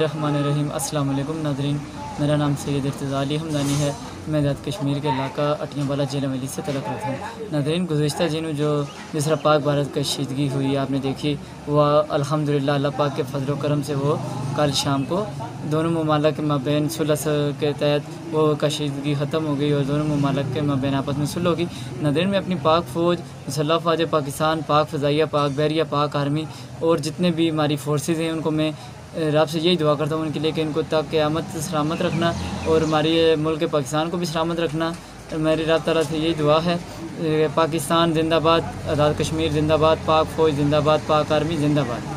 बिस्मिल्लाहिर्रहमानिर्रहीम। अस्सलाम वालेकुम नाज़रीन, मेरा नाम सैयद इर्तिज़ा अली हमदानी है। मैं ज़ात कश्मीर के इलाका अटियावाला जिला वली से तलक रखता हूँ। नाज़रीन, गुज़िश्ता दिनों जो जिस तरह पाक भारत कशीदगी हुई आपने देखी, वह अल्हम्दुलिल्लाह अल्लाह पाक के फजल व करम से वो कल शाम को दोनों ममालिक के माबैन सुलह के तहत वो कशीदगी ख़त्म हो गई और दोनों ममालिक के माबैन आपस में सुलह होगी। नाज़रीन, मैं अपनी पाक फ़ौज, मुसल्लह फ़ौज पाकिस्तान, पाक फ़ज़ाइया, पाक बहरिया, पाक आर्मी और जितने भी हमारी फोर्सेस हैं उनको मैं रब से यही दुआ करता हूँ उनके लिए कि इनको तक क़यामत सलामत रखना और हमारी मुल्क पाकिस्तान को भी सलामत रखना। मेरी रब ताला से यही दुआ है। पाकिस्तान जिंदाबाद, आज़ाद कश्मीर जिंदाबाद, पाक फ़ौज जिंदाबाद, पाक आर्मी जिंदाबाद।